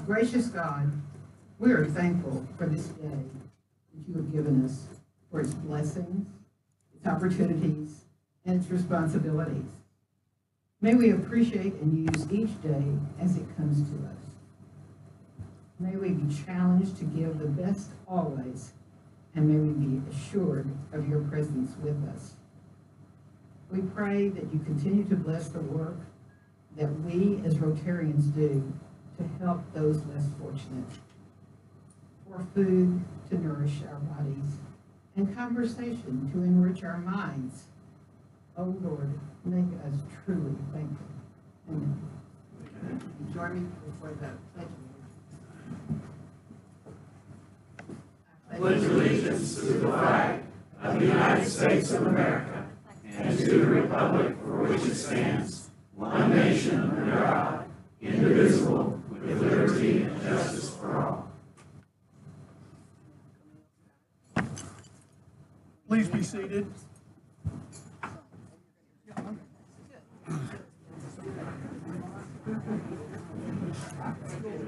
Gracious God, we are thankful for this day that you have given us, for its blessings, its opportunities, and its responsibilities. May we appreciate and use each day as it comes to us. May we be challenged to give the best always, and may we be assured of your presence with us. We pray that you continue to bless the work that we as Rotarians do to help those less fortunate, for food to nourish our bodies, and conversation to enrich our minds. Oh Lord, make us truly thankful. Amen. You join me before the pledge. I pledge allegiance to the flag of the United States of America and to the republic for which it stands, one nation under God, indivisible, with liberty and justice for all. Please be seated.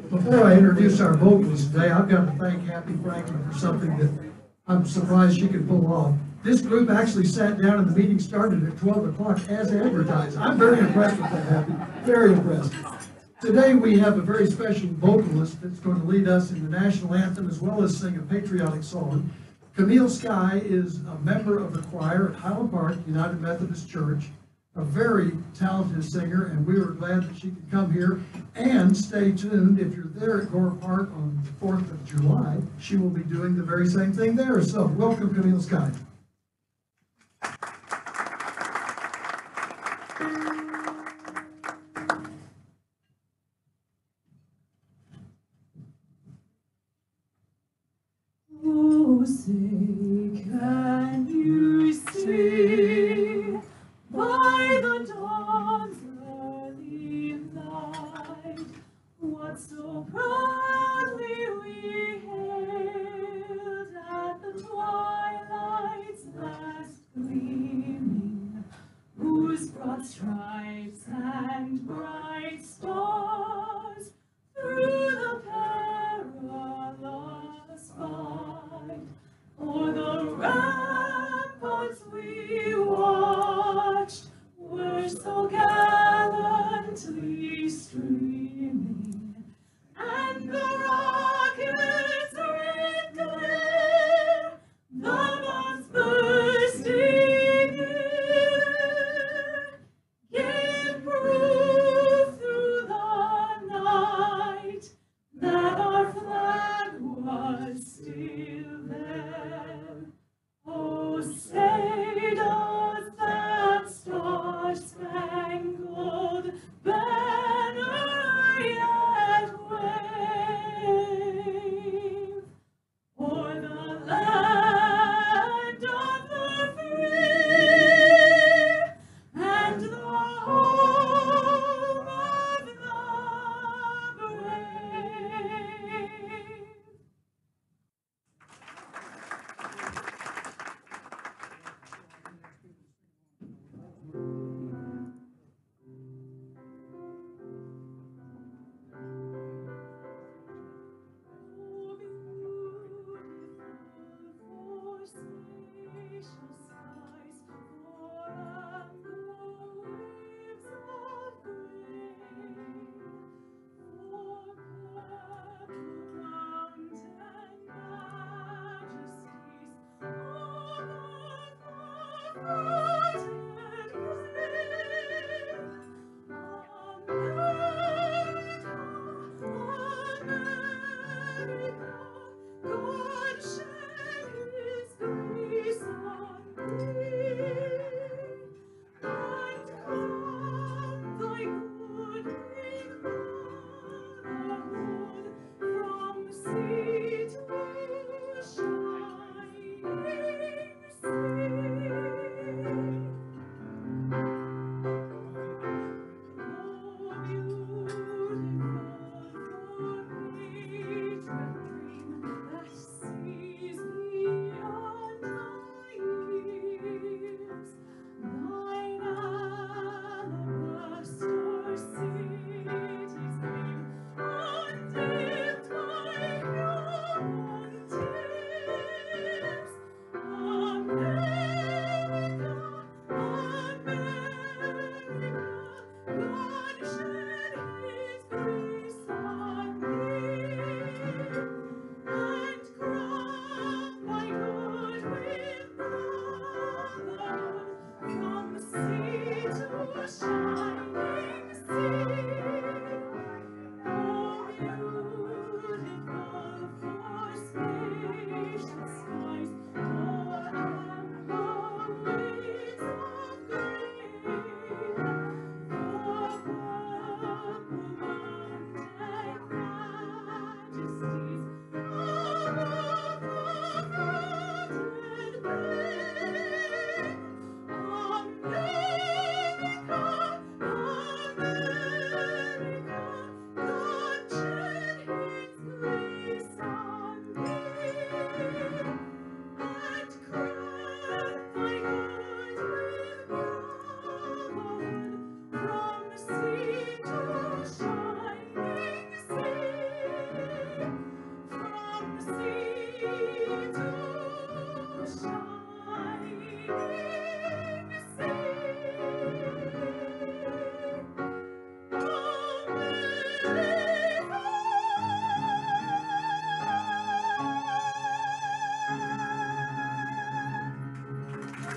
Before I introduce our vocalist today, I've got to thank Happy Franklin for something that I'm surprised she could pull off. This group actually sat down and the meeting started at 12 o'clock as advertised. I'm very impressed with that, Happy. Very impressed. Today we have a very special vocalist that's going to lead us in the national anthem as well as sing a patriotic song. CAMILLE Sky is a member of the choir at Highland Park United Methodist Church, a very talented singer, and we were glad that she could come here. And stay tuned, if you're there at Gore Park on the 4th of July, she will be doing the very same thing there. So welcome, CAMILLE Sky. Oh, say, can you see by the dawn's early light what so proudly we hailed at the twilight's last gleaming, whose broad stripes and bright stars through the perilous fight o'er the ramparts we watched were so gallantly streaming, and the rockets red glare, the bombs bursting in,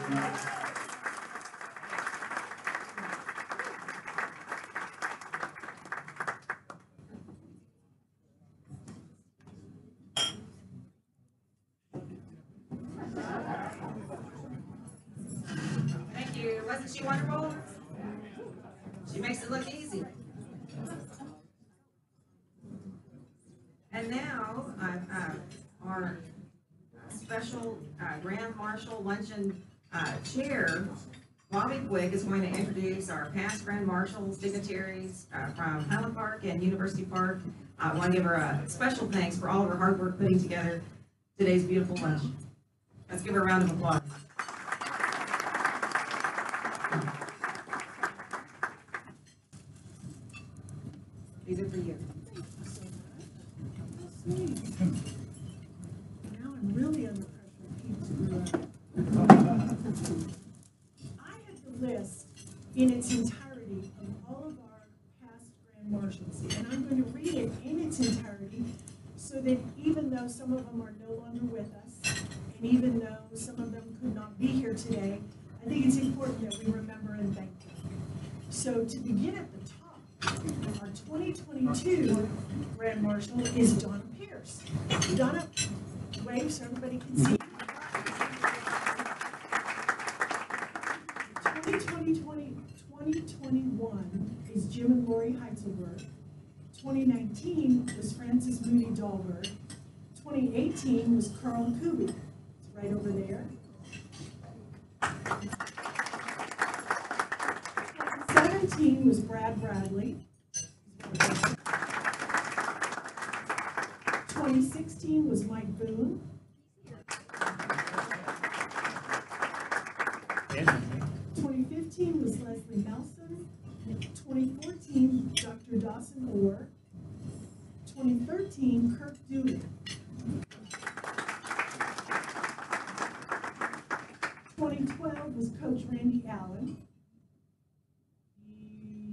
Thank you. Wasn't she wonderful? She makes it look easy. And now, our special Grand Marshal Luncheon chair, Bobbie Quick, is going to introduce our past Grand Marshals, dignitaries from Highland Park and University Park. I want to give her a special thanks for all of her hard work putting together today's beautiful lunch. Let's give her a round of applause. These are for you. Now I'm really under pressure. I had the list in its entirety of all of our past Grand Marshals, and I'm going to read it in its entirety so that even though some of them are no longer with us, and even though some of them could not be here today, I think it's important that we remember and thank them. So to begin at the top, our 2022 Grand Marshal is Donna Pierce. Donna, wave so everybody can see. 2021 is Jim and Lori Heitzelberg. 2019 was Francis Moody Dahlberg. 2018 was Carl Kuby. It's right over there. 2017 was Brad Bradley. 2016 was Mike Boone. 2015 was Leslie Nelson. 2014, Dr. Dawson Orr. 2013, Kirk Dooley. 2012 was Coach Randy Allen.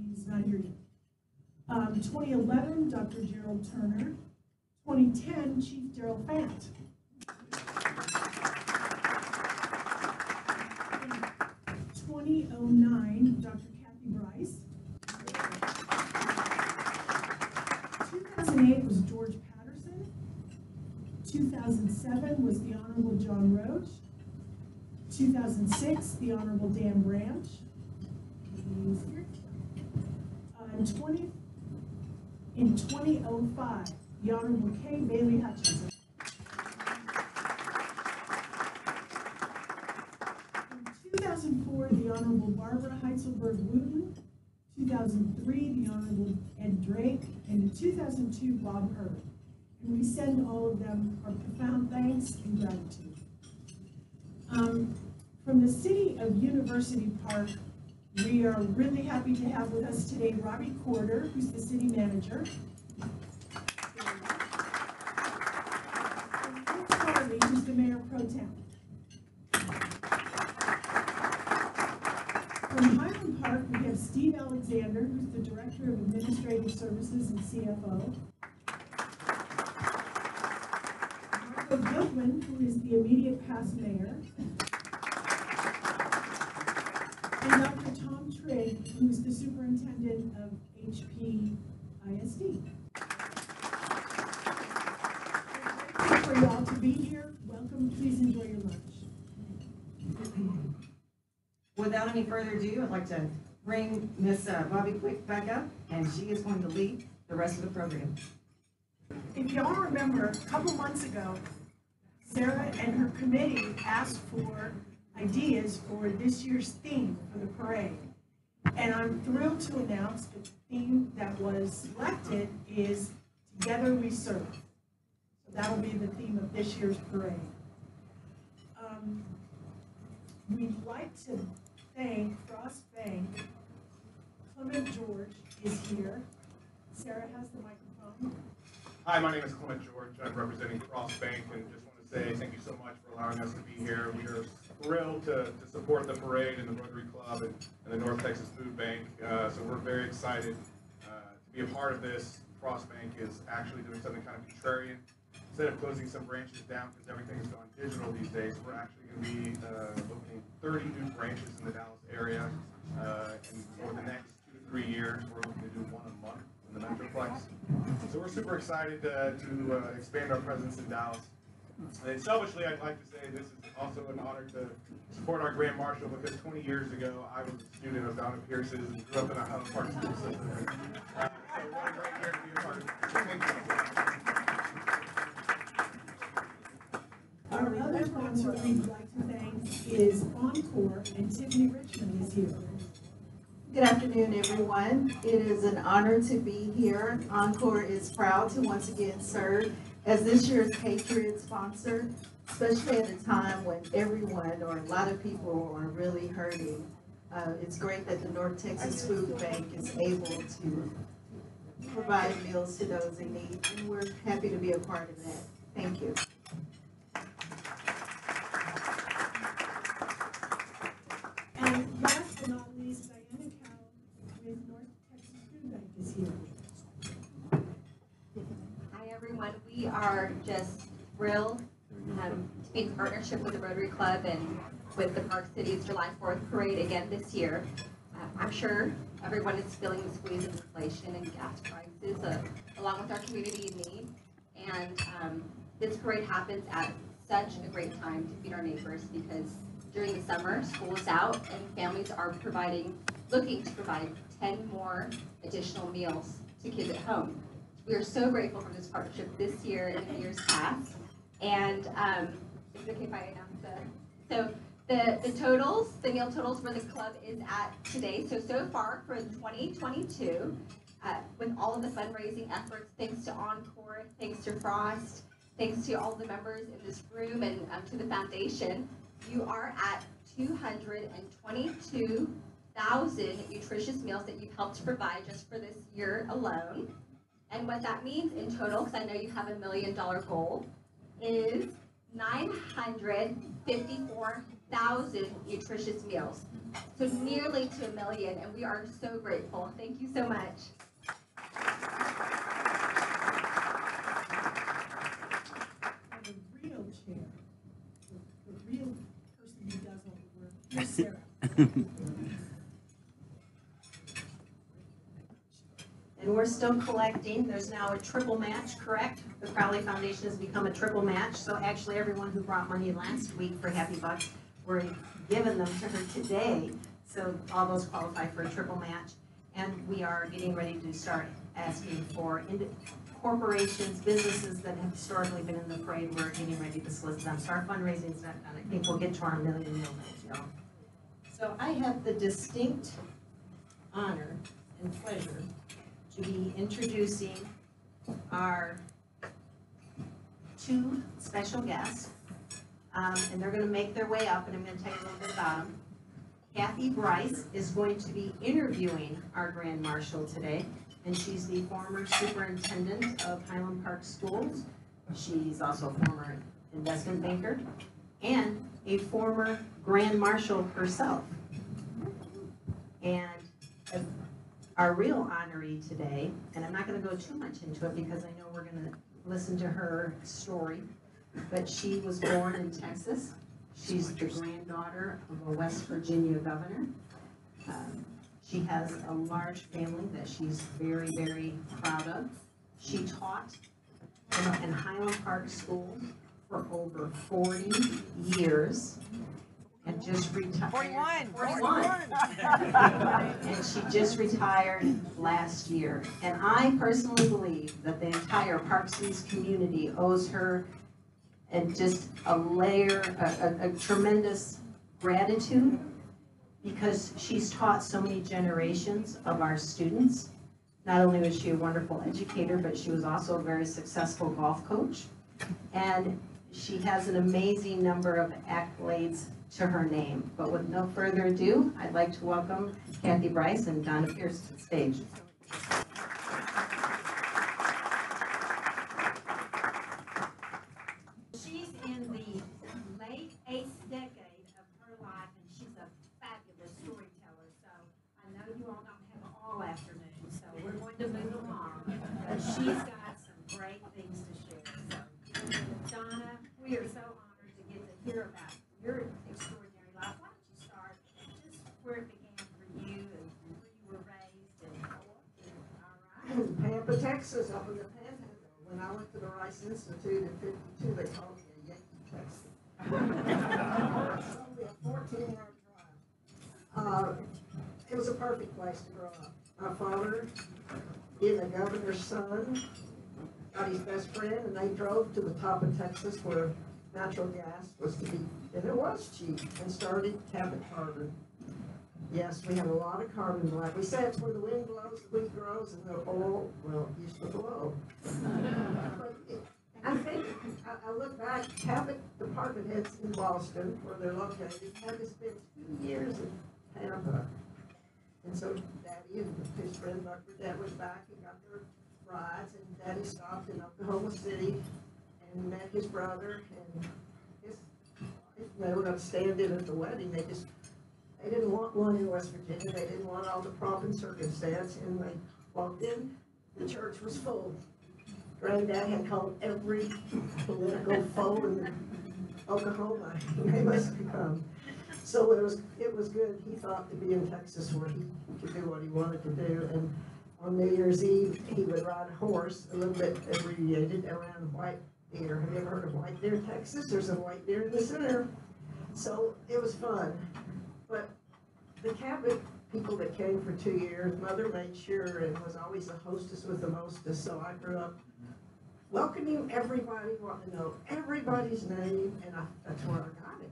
He's not here yet. 2011, Dr. Gerald Turner. 2010, Chief Daryl Fant. 2009, Dr. Cathy Bryce. 2008 was George Patterson. 2007 was the Honorable John Roach. 2006, the Honorable Dan Branch. He's here. In 2005, the Honorable Kay Bailey Hutchinson. In 2004, the Honorable Barbara Heitzelberg Wooten. 2003, the Honorable Ed Drake. And in 2002, Bob Hurd. And we send all of them our profound thanks and gratitude. From the city of University Park, we are really happy to have with us today Robbie Corder, who's the city manager. And Rick Farley, who's the mayor pro tem. From Highland Park, we have Steve Alexander, who's the director of administrative services and CFO. Marco Gilpin, who is the immediate past mayor. And Dr. Tom Trigg, who is the superintendent of HP ISD. We're grateful for y'all to be here. Welcome. Please enjoy your lunch. Without any further ado, I'd like to bring Miss Bobbie Quick back up, and she is going to lead the rest of the program. If y'all remember, a couple months ago, Sarah and her committee asked for ideas for this year's theme for the parade. And I'm thrilled to announce that the theme that was selected is Together We Serve. So that'll be the theme of this year's parade. We'd like to thank Frost Bank. Clement George is here. Sarah has the microphone. Hi, my name is Clement George. I'm representing Frost Bank, and just want to say thank you so much for allowing us to be here. We are thrilled to support the parade and the Rotary Club and the North Texas Food Bank. So we're very excited to be a part of this. Frost Bank is actually doing something kind of contrarian. Instead of closing some branches down because everything is going digital these days, we're actually going to be opening 30 new branches in the Dallas area. And for the next 2 to 3 years, we're looking to do 1 a month in the Metroplex. So we're super excited to expand our presence in Dallas. And selfishly, I'd like to say this is also an honor to support our Grand Marshal, because 20 years ago, I was a student of Donna Pierce's and grew up in a Highland Park school system. So what a great year to be a part of. Thank you. Our other sponsor we'd like to thank is ONCOR, and Tiffany Richmond is here. Good afternoon, everyone. It is an honor to be here. ONCOR is proud to once again serve as this year's Patriot sponsor, especially at a time when everyone or a lot of people are really hurting. It's great that the North Texas Food Bank is able to provide meals to those in need, and we're happy to be a part of that. Thank you. And last but not least, Diana Cowell with North Texas Food Bank is here. Hi everyone, we are just thrilled to be in partnership with the Rotary Club and with the Park City's July 4th parade again this year. I'm sure everyone is feeling the squeeze of inflation and gas prices along with our community in need. And this parade happens at such a great time to feed our neighbors, because during the summer, school is out and families are looking to provide 10 more additional meals to kids at home. We are so grateful for this partnership this year and in years past. And is it okay if I announce the meal totals where the club is at today. So far for 2022, with all of the fundraising efforts, thanks to ONCOR, thanks to Frost, thanks to all the members in this room and to the foundation, you are at 222,000 nutritious meals that you've helped to provide just for this year alone. And what that means in total, because I know you have $1 million goal, is 954,000 nutritious meals. So nearly to $1 million, and we are so grateful. Thank you so much. The real chair, the real person who does all the work, here's Sarah. And we're still collecting. There's now a triple match, correct? The Crowley Foundation has become a triple match. So actually everyone who brought money last week for Happy Bucks, we're giving them to her today. So all those qualify for a triple match. And we are getting ready to start asking for corporations, businesses that have historically been in the parade. We're getting ready to solicit them. So our fundraising is not done. I think we'll get to our $1 million meal goals, y'all. So I have the distinct honor and pleasure to be introducing our 2 special guests, and they're going to make their way up, and I'm going to tell you a little bit about them. Kathy Bryce is going to be interviewing our Grand Marshal today, and she's the former superintendent of Highland Park Schools. She's also a former investment banker and a former Grand Marshal herself. And our real honoree today, and I'm not going to go too much into it because I know we're going to listen to her story, but she was born in Texas. She's the granddaughter of a West Virginia governor. She has a large family that she's very, very proud of. She taught in Highland Park Schools for over 40 years. And just retired. 41. And she just retired last year. And I personally believe that the entire Park Cities community owes her and just a tremendous gratitude, because she's taught so many generations of our students. Not only was she a wonderful educator, but she was also a very successful golf coach. And she has an amazing number of accolades to her name. But with no further ado, I'd like to welcome Kathy Bryce and Donna Pierce to the stage. She's in the late 8th decade of her life, and she's a fabulous storyteller. So I know you all don't have all afternoon, so we're going to move along. But she's got some great things to share. So Donna, we are so honored to get to hear about your extraordinary life. Why don't you Texas up in the Panhandle. When I went to the Rice Institute in '52, they called me a Yankee Texan. It's only a 14-hour drive. It was a perfect place to grow up. My father, being a governor's son, got his best friend, and they drove to the top of Texas where natural gas was to be, and it was cheap, and started Cabot Carbon. Yes, we have a lot of carbon black. We say it's where the wind blows, the wheat grows, and the oil, well, used to blow. But I think, I look back, Cabot department heads in Boston, where they're located, had to spend 2 years in Tampa. And so Daddy and his friend Dr. Dad went back and got their rides, and Daddy stopped in Oklahoma City and met his brother and his wife. They were going to stand in at the wedding. They didn't want one in West Virginia. They didn't want all the pomp and circumstance. And they walked in, the church was full. Granddad had called every political foe in Oklahoma. They must have come. So it was good. He thought to be in Texas where he could do what he wanted to do. And on New Year's Eve, he would ride a horse, a little bit abbreviated, around white deer. Have you ever heard of white deer, Texas? There's a white deer in the center. So it was fun. But the Cabot people that came for 2 years, Mother made sure and was always the hostess with the mostest. So I grew up welcoming everybody, wanting to know everybody's name, and that's where I got it.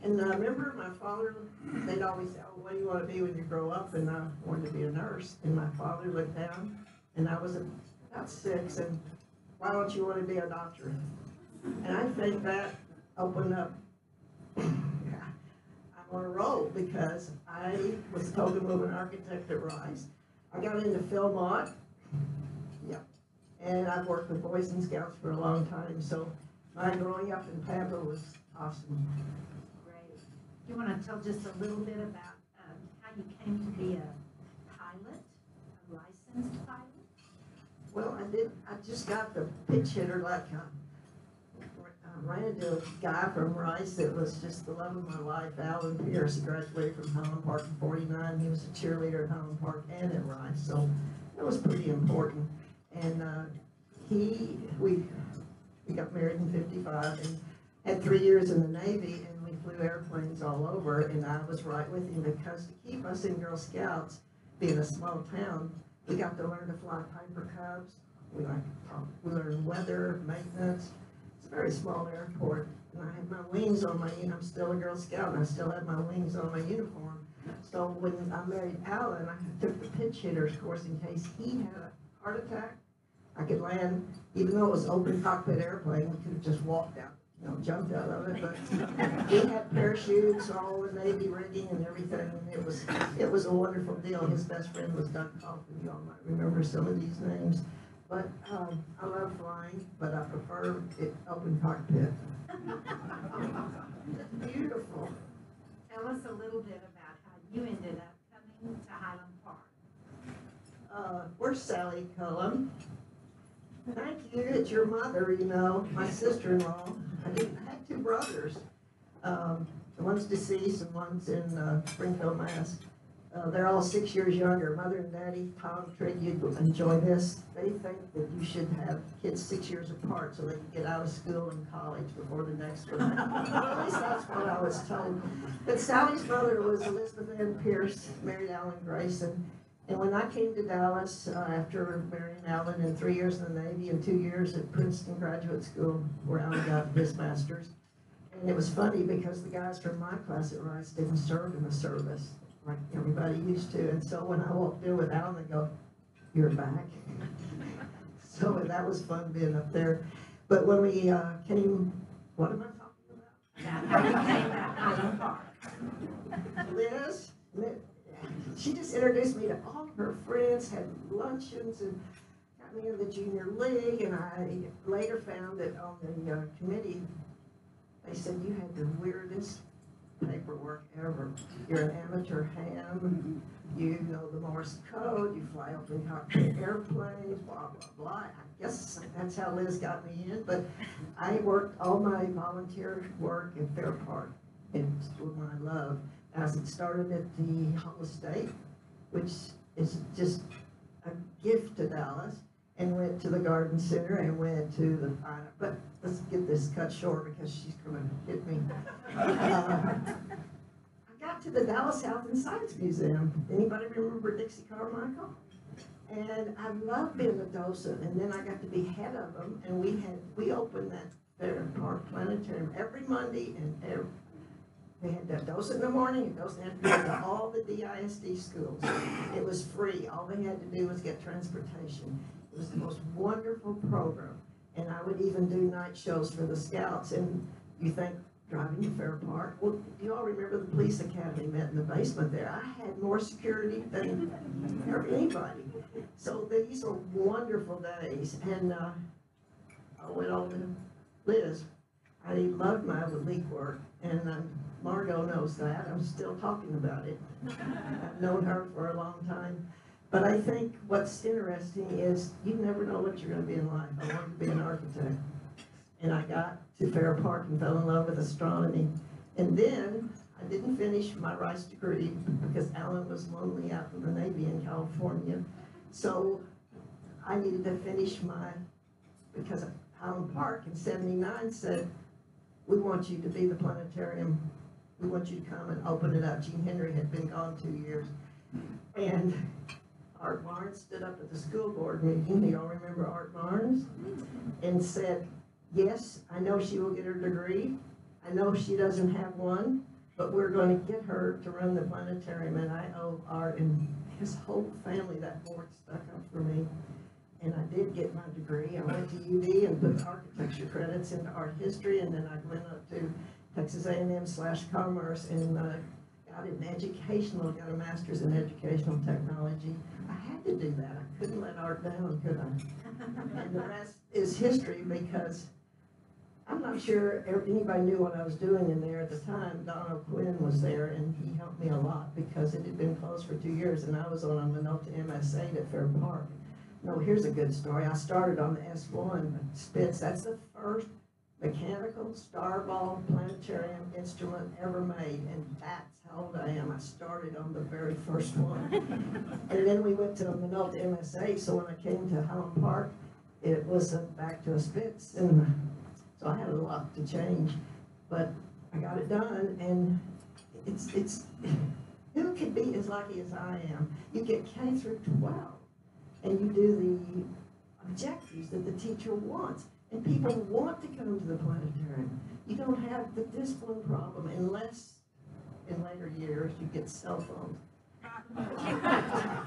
And I remember my father, they'd always say, oh, what do you want to be when you grow up? And I wanted to be a nurse. And my father looked down, and I was about 6, and why don't you want to be a doctor? And I think that opened up, I'm on a roll, because I was told to move an architect at Rice. I got into Philmont, yep, and I've worked with Boys and Scouts for a long time, so my growing up in Pampa was awesome. You want to tell just a little bit about how you came to be a pilot, a licensed pilot? Well, I just got the pitch hitter, like ran into a guy from Rice that was just the love of my life, Alan Pierce. He graduated from Highland Park in '49. He was a cheerleader at Highland Park and at Rice, so that was pretty important. And we got married in '55 and had 3 years in the Navy, and we flew airplanes all over, and I was right with him, because to keep us in Girl Scouts, being a small town, we got to learn to fly Piper Cubs. We learned weather, maintenance. It's a very small airport, and I had my wings on I'm still a Girl Scout, and I still have my wings on my uniform. So when I married Alan, I took the pitch hitters course in case he had a heart attack. I could land, even though it was open cockpit airplane, we could have just walked out. Jumped out of it, but we had parachutes, all the Navy rigging and everything, and it was a wonderful deal. His best friend was Doug Kaufman. You all might remember some of these names. But I love flying, but I prefer it open cockpit. It's beautiful. Tell us a little bit about how you ended up coming to Highland Park. Where's Sally Cullum? Thank you. It's your mother, you know, my sister-in-law. I had 2 brothers. One's deceased and one's in Springfield, Mass. They're all 6 years younger. Mother and Daddy, Tom, Trigg, you'd enjoy this. They think that you should have kids 6 years apart so they can get out of school and college before the next one. At least that's what I was told. But Sally's mother was Elizabeth Ann Pierce, married Alan Grayson. And when I came to Dallas, after marrying Alan, and 3 years in the Navy and 2 years at Princeton Graduate School, where Alan got his master's, and it was funny because the guys from my class at Rice didn't serve in the service like everybody used to. And so when I walked in with Alan, they go, "You're back." So that was fun being up there. But when we came, what am I talking about? How you came to Highland Park. Liz, she just introduced me to all of her friends, had luncheons, and got me in the junior league. And I later found that on the committee, they said you had the weirdest paperwork ever. You're an amateur ham, you know the Morse code, you fly open cockpit airplanes, blah, blah, blah. I guess that's how Liz got me in, but I worked all my volunteer work at Fair Park. It's what I love. As it started at the Hall of State, which is just a gift to Dallas. and went to the garden center and went to the, but let's get this cut short because she's gonna hit me. I got to the Dallas Health and Science Museum. Anybody remember Dixie Carmichael? And I loved being a docent, and then I got to be head of them, and we opened that Fair Park Planetarium every Monday, and we had that docent in the morning and docent in the afternoon to all the DISD schools. It was free. All they had to do was get transportation. It was the most wonderful program, and I would even do night shows for the scouts. And you think, driving to Fair Park, well, you all remember the police academy met in the basement there. I had more security than anybody. So these are wonderful days, and I went on to Liz. I loved my league work, and Margot knows that. I'm still talking about it. I've known her for a long time. But I think what's interesting is you never know what you're going to be in life. I wanted to be an architect. And I got to Fair Park and fell in love with astronomy. And then I didn't finish my Rice degree because Alan was lonely out in the Navy in California. So I needed to finish because Highland Park in '79 said, we want you to be the planetarium. We want you to come and open it up. Gene Henry had been gone 2 years. And Art Barnes stood up at the school board meeting. You all remember Art Barnes? And said, yes, I know she will get her degree. I know she doesn't have one, but we're going to get her to run the planetarium. And I owe Art and his whole family, that board stuck up for me. And I did get my degree. I went to UD and put architecture credits into art history, and then I went up to Texas A&M/Commerce and got an got a master's in educational technology. I had to do that. I couldn't let art down, could I? And the rest is history, because I'm not sure anybody knew what I was doing in there at the time. Donna Quinn was there, and he helped me a lot because it had been closed for 2 years, and I was on a Minota MS8 at Fair Park. No, here's a good story. I started on the S1 Spitz. That's the first mechanical starball planetarium instrument ever made, and that's how old I am. I started on the very first one. And then we went to a Minota MS8, so when I came to Highland Park, it was back to a Spitz, and so I had a lot to change. But I got it done, and it's who could be as lucky as I am? You get K through 12. And you do the objectives that the teacher wants. And people want to come to the planetarium. You don't have the discipline problem unless in later years you get cell phones.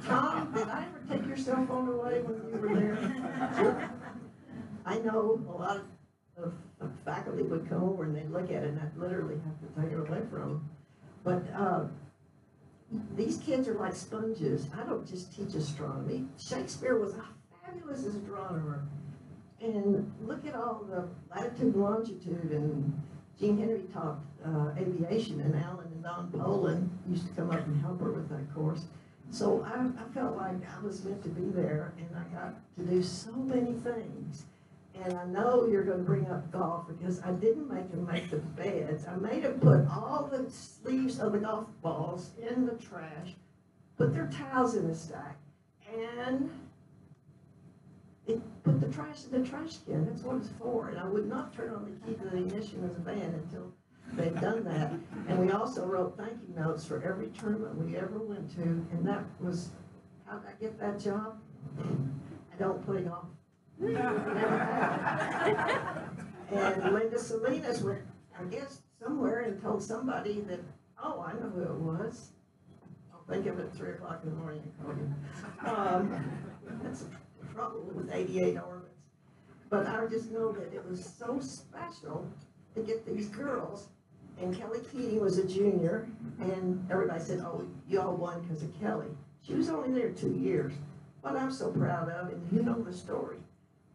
Tom, did I ever take your cell phone away when you were there? I know a lot of faculty would come over and they'd look at it and I'd literally have to take it away from them. But these kids are like sponges. I don't just teach astronomy. Shakespeare was a fabulous astronomer. And look at all the latitude and longitude, and Gene Henry taught aviation, and Alan and Don Poland used to come up and help her with that course. So I felt like I was meant to be there, and I got to do so many things. And I know you're going to bring up golf, because I didn't make them make the beds. I made them put all the sleeves of the golf balls in the trash, put their towels in a stack, and put the trash in the trash can. That's what it's for. And I would not turn on the key to the ignition of the van until they'd done that. And we also wrote thank you notes for every tournament we ever went to. And that was, how did I get that job? I don't play golf. And Linda Salinas went, I guess, somewhere and told somebody that, oh, I know who it was. I'll think of it at 3 o'clock in the morning and call you. That's the trouble with 88 orbits. But I just know that it was so special to get these girls. And Kelly Keating was a junior, and everybody said, oh, you all won because of Kelly. She was only there 2 years. What I'm so proud of, and you know the story,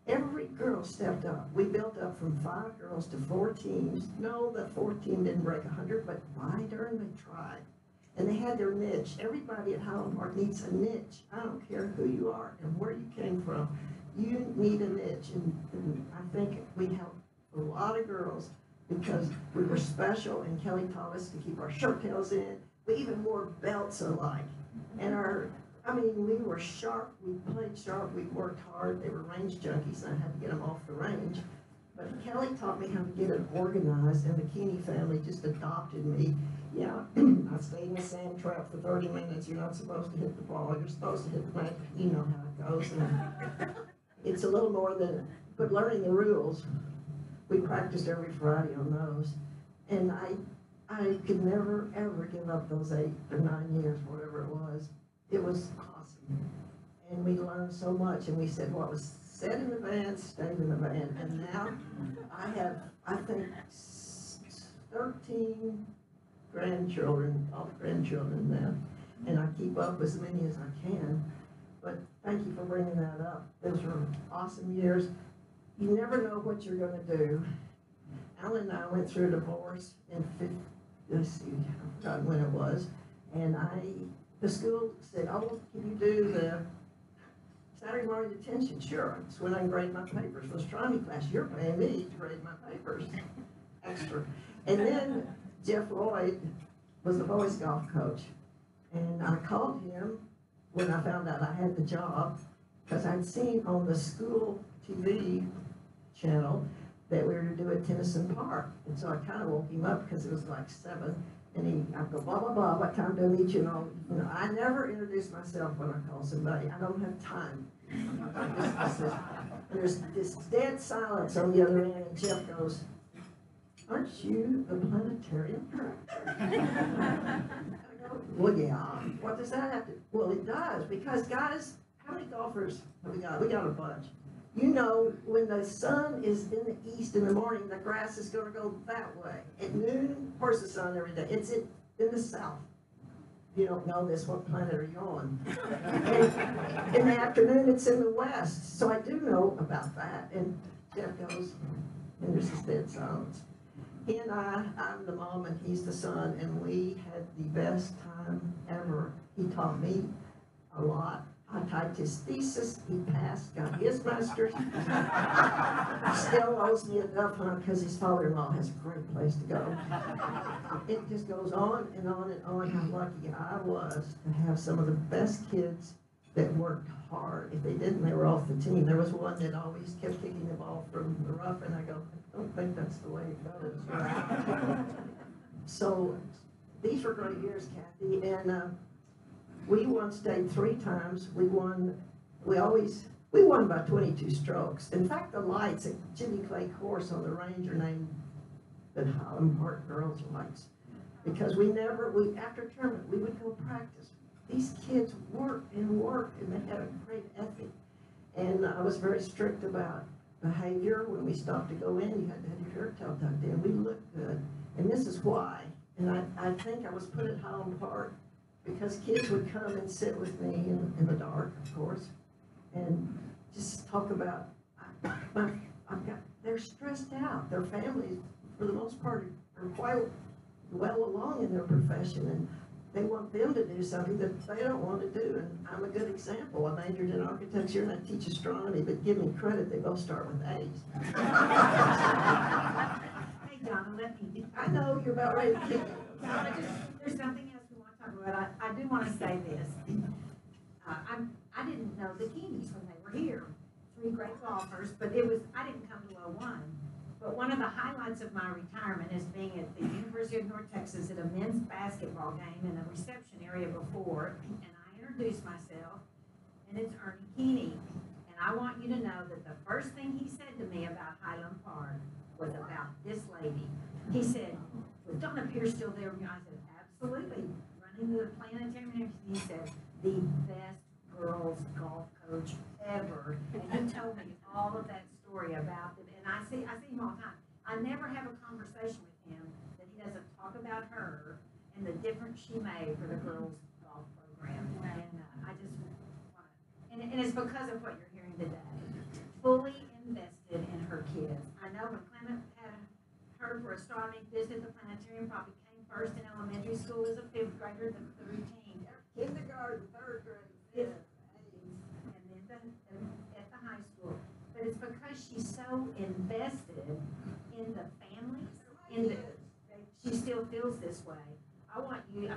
every girl stepped up. We built up from 5 girls to 4 teams. No, the 4th team didn't break 100, but why darn they tried. And they had their niche. Everybody at Highland Park needs a niche. I don't care who you are and where you came from. You need a niche. And I think we helped a lot of girls because we were special, and Kelly taught us to keep our shirt tails in. We even wore belts alike. And our I mean, we were sharp, we played sharp, we worked hard. They were range junkies, and I had to get them off the range. But Kelly taught me how to get it organized, and the Keeney family just adopted me. Yeah, I stayed in the sand trap for 30 minutes. You're not supposed to hit the ball. You're supposed to hit the mat. You know how it goes. And it's a little more than, but learning the rules, we practiced every Friday on those. And I could never, ever give up those 8 or 9 years, whatever it was. It was awesome. And we learned so much, and we said what was said in the band stayed in the band. And now I have, I think, 13 grandchildren, all grandchildren now, and I keep up as many as I can. But thank you for bringing that up. Those were awesome years. You never know what you're going to do. Alan and I went through a divorce in let's see, I forgot when it was, and the school said, oh, can you do the Saturday morning detention? Sure. It's when I can grade my papers for the astronomy class. You're paying me to grade my papers. Extra. And then Jeff Lloyd was the boys golf coach. And I called him when I found out I had the job, because I'd seen on the school TV channel that we were to do at Tennyson Park. And so I kind of woke him up because it was like 7. And I go, blah, blah, blah, what time do I meet you? You know, I never introduce myself when I call somebody. I don't have time. And there's this dead silence on the other end, and Jeff goes, aren't you the planetarium director? I go, well, yeah. What does that have to? Well, it does, because guys, how many golfers have we got? We got a bunch. You know, when the sun is in the east in the morning, the grass is going to go that way. At noon, where's the sun every day? It's in the south. If you don't know this, what planet are you on? And in the afternoon, it's in the west. So I do know about that. And Jeff goes, and there's this dead silence. He and I'm the mom and he's the son, and we had the best time ever. He taught me a lot. I typed his thesis, he passed, got his master's. Still owes me a duck hunt because his father-in-law has a great place to go. It just goes on and on and on how lucky I was to have some of the best kids that worked hard. If they didn't, they were off the team. There was one that always kept kicking the ball from the rough, and I go, I don't think that's the way it goes. So these were great years, Kathy, and we won state 3 times. We won by 22 strokes. In fact, the lights at Jimmy Clay Course on the range are named the Highland Park Girls Lights, because after tournament, we would go practice. These kids worked, and they had a great ethic. And I was very strict about behavior. When we stopped to go in, you had to have your hair tail tucked in. We looked good, and this is why. And I think I was put at Highland Park because kids would come and sit with me in the dark, of course, and just talk about, they're stressed out. Their families, for the most part, are quite well along in their profession, and they want them to do something that they don't want to do, and I'm a good example. I majored in architecture and I teach astronomy, but give me credit, they both start with A's. Hey, Donna, I know you're about ready to kick it. Donna, there's something else we want to talk about. I do want to say this. I didn't know the Keeneys when they were here. 3 great golfers, but I didn't come to 01. But one of the highlights of my retirement is being at the University of North Texas at a men's basketball game in the reception area before, and I introduced myself, and it's Ernie Keeney. And I want you to know that the first thing he said to me about Highland Park was about this lady. He said, was Donna Pierce still there? I said, absolutely. Running the planetarium. He said, the best girls golf coach ever. And he told me all of that story about them. And I see him all the time. I never have a conversation with him that he doesn't talk about her and the difference she made for the girls golf program. And I just want to, and it's because of what you're hearing today. Fully invested in her kids. I know when Clement had her for astronomy visit the planetarium, probably came first in elementary school as a 5th grader, the routine. Kindergarten, 3rd grade, 5th. And then at the high school. But it's because she's so invested in the families, she still feels this way. I'm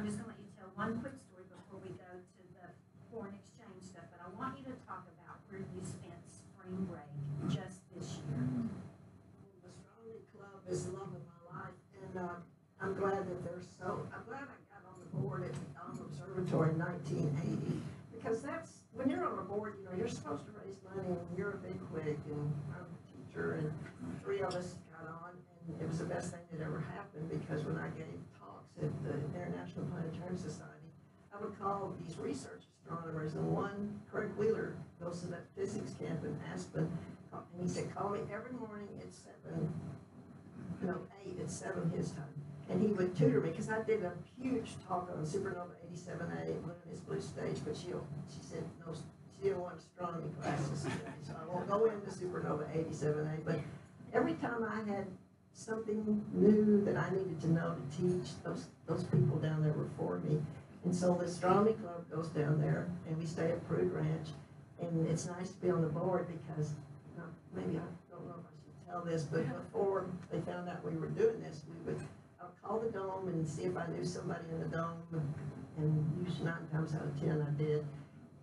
just going to let you tell one quick story before we go to the Cornish glad that I'm glad I got on the board at the Observatory in 1980, because that's, when you're on a board, you know, you're supposed to raise money, and you're a big wig, and I'm a teacher, and 3 of us got on, and it was the best thing that ever happened, because when I gave talks at the International Planetary Society, I would call these research astronomers, and one, Craig Wheeler, goes to that physics camp in Aspen, and he said, call me every morning at 8 at 7 his time. And he would tutor me, because I did a huge talk on supernova 87A at Luminous Blue Stage, but she said, no, she didn't want astronomy classes today, so I won't go into supernova 87A, but every time I had something new that I needed to know to teach, those people down there were for me. And so the astronomy club goes down there, and we stay at Prude Ranch, and it's nice to be on the board, because, maybe I don't know if I should tell this, but before they found out we were doing this, I would call the dome and see if I knew somebody in the dome, and usually 9 times out of 10 I did.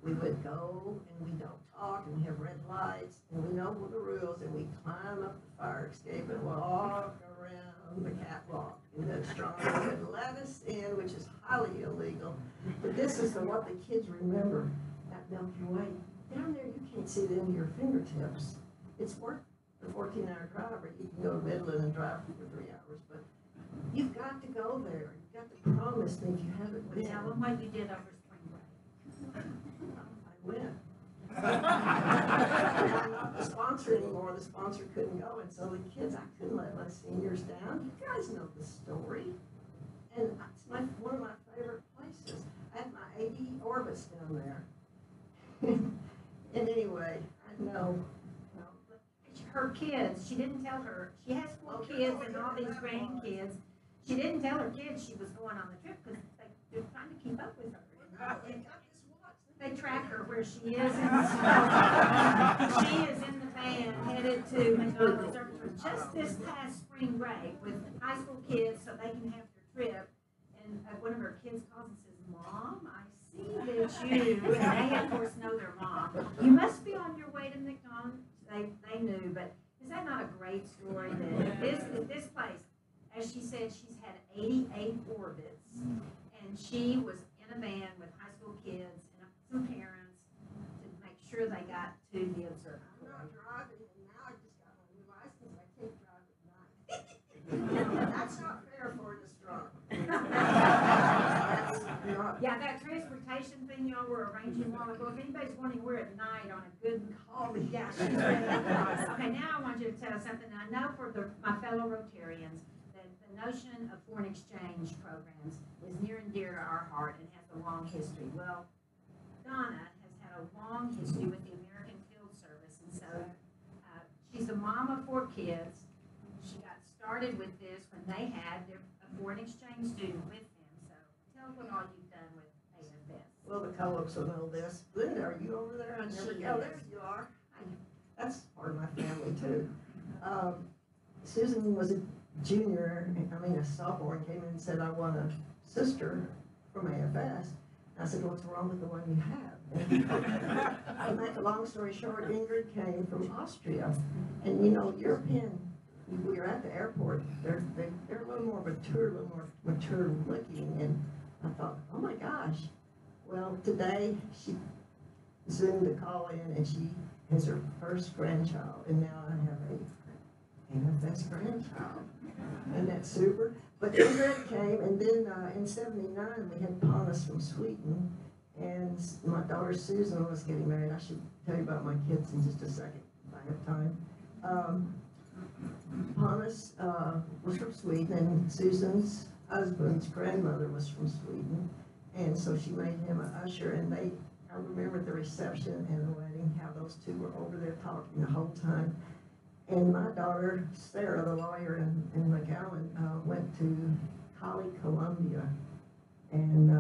We would go, and we don't talk, and we have red lights, and we know the rules, and we climb up the fire escape and walk around the catwalk. And the astronomer would let us in, which is highly illegal. But this is what the kids remember at Milky Way. Down there, you can't see the end of your fingertips. It's worth the 14-hour drive, or you can go to Midland and drive for 3 hours. But you've got to go there. You've got to promise me if you haven't been. Tell them what you did over spring break. I went. I'm not the sponsor anymore. The sponsor couldn't go, and so the kids, I couldn't let my seniors down. You guys know the story, and it's one of my favorite places. I had my 80 orbits down there. And anyway, I know. Her kids, she didn't tell her, she has 4 kids and all these grandkids. She didn't tell her kids she was going on the trip, because they're trying to keep up with her. They track her where she is, and so she is in the van headed to McDonald's Observatory just this past spring break with high school kids so they can have their trip. And one of her kids calls and says, "Mom, I see that you," and they of course know their mom. "You must be on your way to McDonald's." They knew, but is that not a great story that this place, as she said, she's had 88 orbits, and she was in a van with high school kids and some parents to make sure they got to the observatory. I'm not driving, and now I just got my new license. I can't drive at night. That's not fair for an astronomer. Yeah, that transportation thing y'all were arranging a while ago, if anybody's wanting where at night on a good call me. Yeah, she's ready. Okay, now I want you to tell us something. I know for my fellow Rotarians that the notion of foreign exchange programs is near and dear to our heart and has a long history. Well, Donna has had a long history with the American Field Service, and so she's a mom of 4 kids. She got started with this when they had a foreign exchange student with them. So tell us what all you've done with AFS. Well, the co-ops will know this. Linda, are you over there? I never go. There you are. That's part of my family too. Susan was a a sophomore, and came in and said, "I want a sister from AFS." I said, "What's wrong with the one you have?" To make a long story short, Ingrid came from Austria, and European. We were at the airport. They're a little more mature looking, and I thought, oh my gosh. Well, today she Zoomed a call in, and she has her first grandchild, and now I have a AFS grandchild. Isn't that super? But Ingrid came, and then in '79 we had Panis from Sweden, and my daughter Susan was getting married. I should tell you about my kids in just a second if I have time. Panis was from Sweden, and Susan's husband's grandmother was from Sweden, and so she made him an usher, and I remember the reception and the wedding, how those two were over there talking the whole time. And my daughter, Sarah, the lawyer in McAllen, went to Columbia, and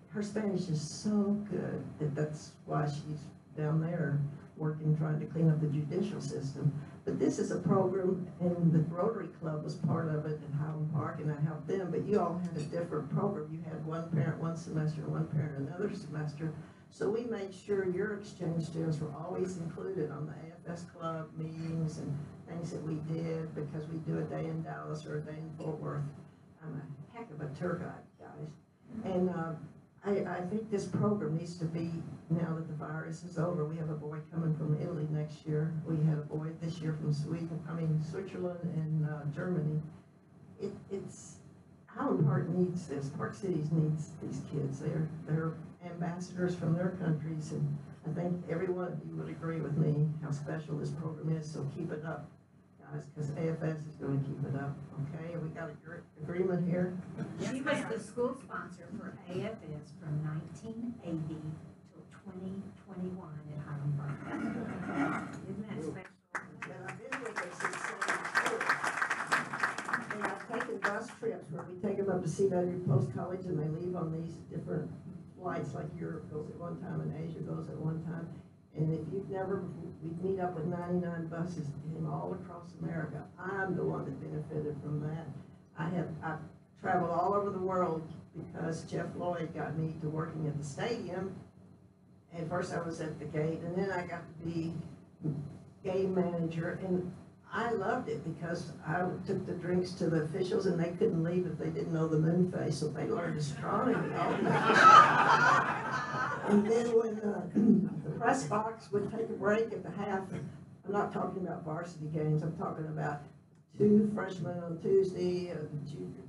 her Spanish is so good that's why she's down there working, trying to clean up the judicial system. But this is a program, and the Rotary Club was part of it in Highland Park, and I helped them, but you all had a different program. You had one parent one semester and one parent another semester. So we made sure your exchange students were always included on the AFS Club meetings and things that we did, because we do a day in Dallas or a day in Fort Worth. I'm a heck of a tour guide, guys. And I think this program needs to be, now that the virus is over, we have a boy coming from Italy next year. We had a boy this year from Switzerland and Germany. It's, Highland Park needs this. Park Cities needs these kids. They're ambassadors from their countries, and I think every one of you would agree with me how special this program is, so keep it up, guys, because AFS is going to keep it up, okay? We got an agreement here? She was the school sponsor for AFS from 1980 till 2021 at Highland Park. Isn't that special? And I've been with us since 1974. And I've taken bus trips where we take them up to CW Post College and they leave on these different flights, like Europe goes at one time and Asia goes at one time. And if you've never, we'd meet up with 99 buses came all across America. I'm the one that benefited from that. I've traveled all over the world because Jeff Lloyd got me to working at the stadium. And first I was at the gate, and then I got to be game manager, and I loved it because I took the drinks to the officials and they couldn't leave if they didn't know the moon phase, so they learned astronomy. And then when the press box would take a break at the half, I'm not talking about varsity games, I'm talking about 2 freshmen on Tuesday, a junior.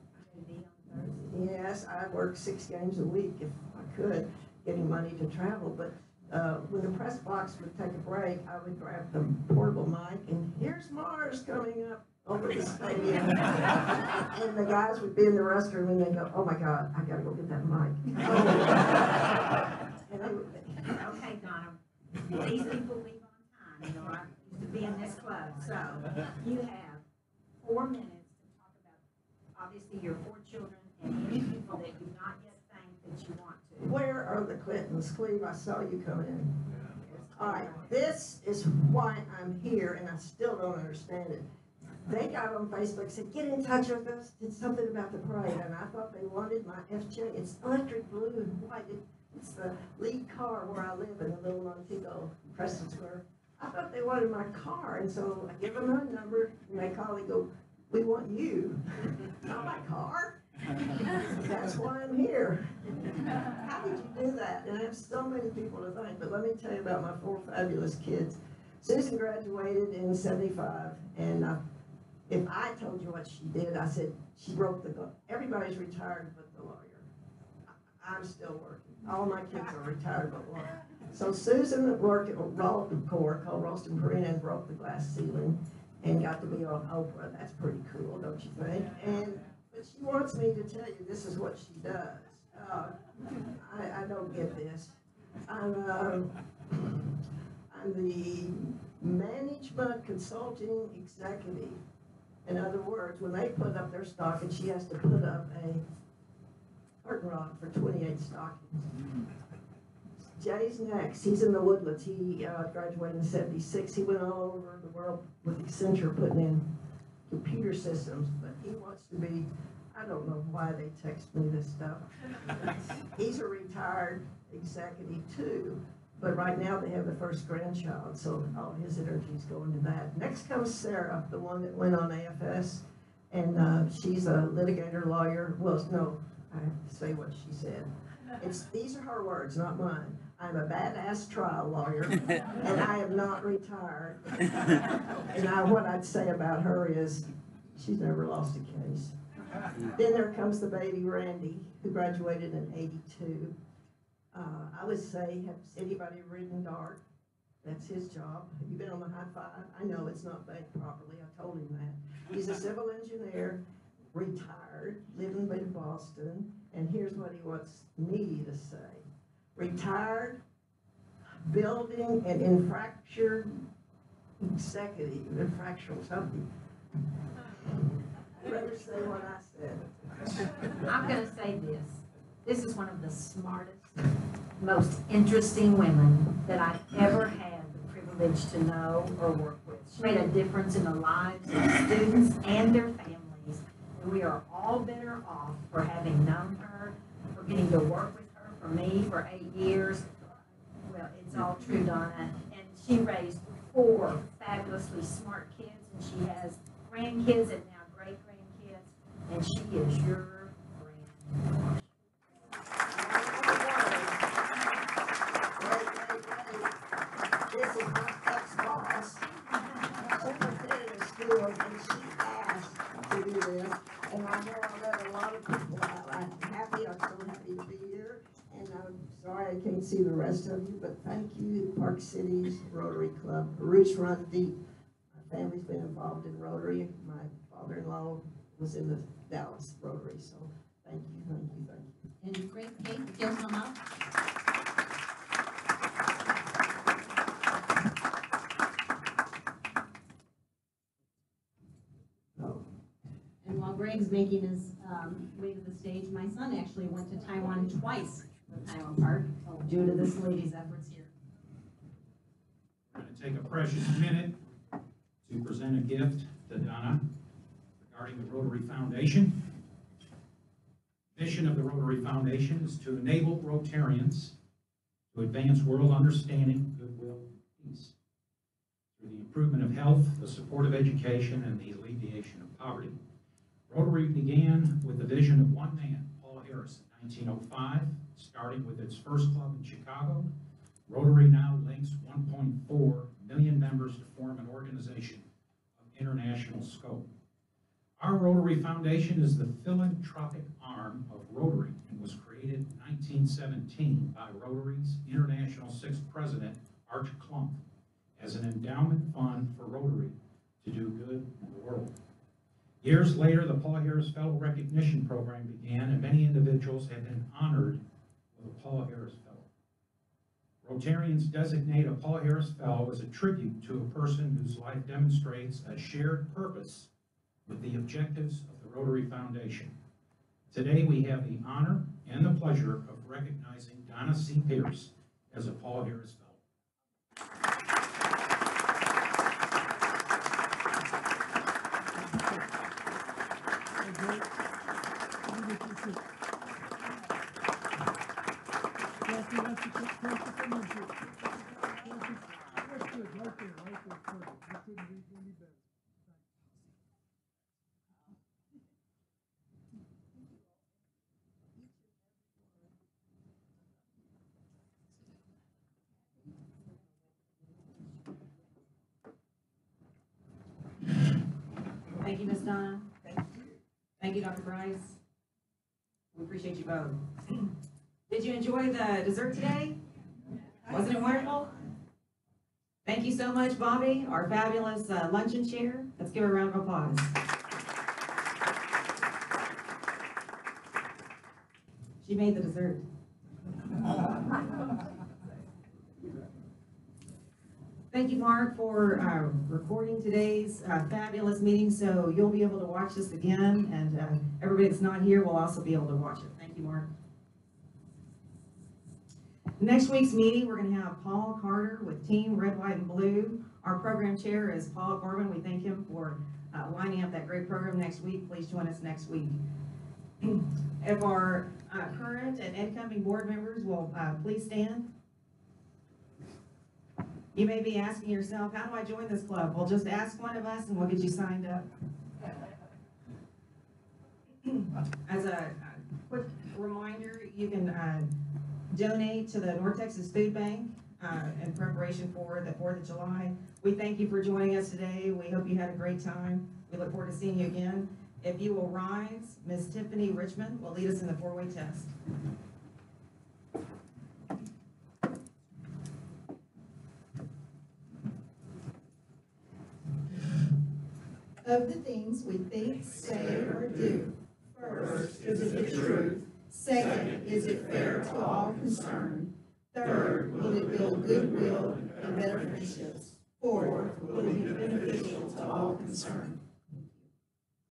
Yes, I worked 6 games a week if I could, getting money to travel, but when the press box would take a break, I would grab the portable mic, and here's Mars coming up over the stadium. And the guys would be in the restroom, and they'd go, oh my God, I gotta go get that mic. And they would, Okay, Donna, these people leave on time, you know, I used to be in this club, so you have 4 minutes to talk about, obviously, your 4 children and any people that you've not yet thanked that you want to. where are the Clintons? Cleve, I saw you come in. All right, this is why I'm here, and I still don't understand it. They got on Facebook, said, get in touch with us, did something about the parade, and I thought they wanted my FJ. It's electric blue and white. It's the lead car where I live in the little Montego, Preston Square. I thought they wanted my car, and so I give them my number, and they call, they go, we want you, not my car. That's why I'm here. How did you do that? And I have so many people to thank, but let me tell you about my 4 fabulous kids. Susan graduated in '75, and if I told you what she did, I said she broke the law. Everybody's retired but the lawyer. I'm still working. All my kids are retired but one. So Susan worked at ONCOR, called Ralston Purina, and broke the glass ceiling and got to be on Oprah. That's pretty cool, don't you think? But she wants me to tell you this is what she does. I don't get this. I'm the management consulting executive. In other words, when they put up their stock, and she has to put up a curtain rod for 28 stockings. Jay's next. He's in the Woodlands. He graduated in '76. He went all over the world with Accenture putting in computer systems, but he wants to be, I don't know why they text me this stuff. He's a retired executive too, but right now they have the first grandchild, so all his energy's going to that. Next comes Sarah, the one that went on AFS, and she's a litigator lawyer. Well, no, I have to say what she said. These are her words, not mine. I'm a badass trial lawyer, and I am not retired. And what I'd say about her is, she's never lost a case. Then there comes the baby Randy, who graduated in '82. I would say, has anybody ridden DART? That's his job. Have you been on the high five? I know it's not banked properly. I told him that. He's a civil engineer, retired, living in Boston, and here's what he wants me to say. Retired, building an infrastructure executive, infrastructure something. I'd rather say what I said. I'm going to say this. This is one of the smartest, most interesting women that I've ever had the privilege to know or work with. She made a difference in the lives of students and their families. And we are all better off for having known her, for getting to work with her, for me, for 8 years. Well, it's all true, Donna. And she raised 4 fabulously smart kids, and she has grandkids and now great-grandkids. and she is your grand marshal. This is my ex-boss, superintendent of schools, and she asked to do this. And I know I let a lot of people out. I'm so happy to be here. And I'm sorry I can't see the rest of you, but thank you, Park Cities Rotary Club. The roots run deep. My family's been involved in Rotary. My father-in-law was in the Dallas Rotary, so thank you, thank you, thank you. And great Kate, give some up. And while Greg's making his way to the stage, my son actually went to Taiwan twice with Taiwan Park, due to this lady's efforts here. We're going to take a precious minute to present a gift to Donna regarding the Rotary Foundation. The mission of the Rotary Foundation is to enable Rotarians to advance world understanding, goodwill, and peace through the improvement of health, the support of education, and the alleviation of poverty. Rotary began with the vision of one man, Paul Harris, in 1905, starting with its first club in Chicago. Rotary now links 1.4 million members to form an organization of international scope. Our Rotary Foundation is the philanthropic arm of Rotary and was created in 1917 by Rotary's International 6th President, Arch Klump, as an endowment fund for Rotary to do good in the world. Years later, the Paul Harris Fellow Recognition Program began, and many individuals have been honored with a Paul Harris Fellow. Rotarians designate a Paul Harris Fellow as a tribute to a person whose life demonstrates a shared purpose with the objectives of the Rotary Foundation. Today, we have the honor and the pleasure of recognizing Donna C. Pierce as a Paul Harris Fellow. Thank you, Ms. Donna. Thank you, Dr. Bryce. We appreciate you both. Did you enjoy the dessert today? Wasn't it wonderful? Thank you so much, Bobbie, our fabulous luncheon chair. Let's give her a round of applause. She made the dessert. Thank you, Mark, for recording today's fabulous meeting, so you'll be able to watch this again, and everybody that's not here will also be able to watch it. Thank you, Mark. Next week's meeting, we're going to have Paul Carter with Team Red, White, and Blue. Our program chair is Paul Corbin. We thank him for lining up that great program next week. Please join us next week. If our current and incoming board members will please stand. You may be asking yourself, how do I join this club? Well, just ask one of us and we'll get you signed up. As a quick reminder, you can donate to the North Texas Food Bank in preparation for the 4th of July. We thank you for joining us today. We hope you had a great time. We look forward to seeing you again. If you will rise, Ms. Tiffany Richmond will lead us in the 4-way test. Of the things we think, say, or do, first, is it the truth? Second, is it fair to all concerned? Third, will it build goodwill and better friendships? Fourth, will it be beneficial to all concerned?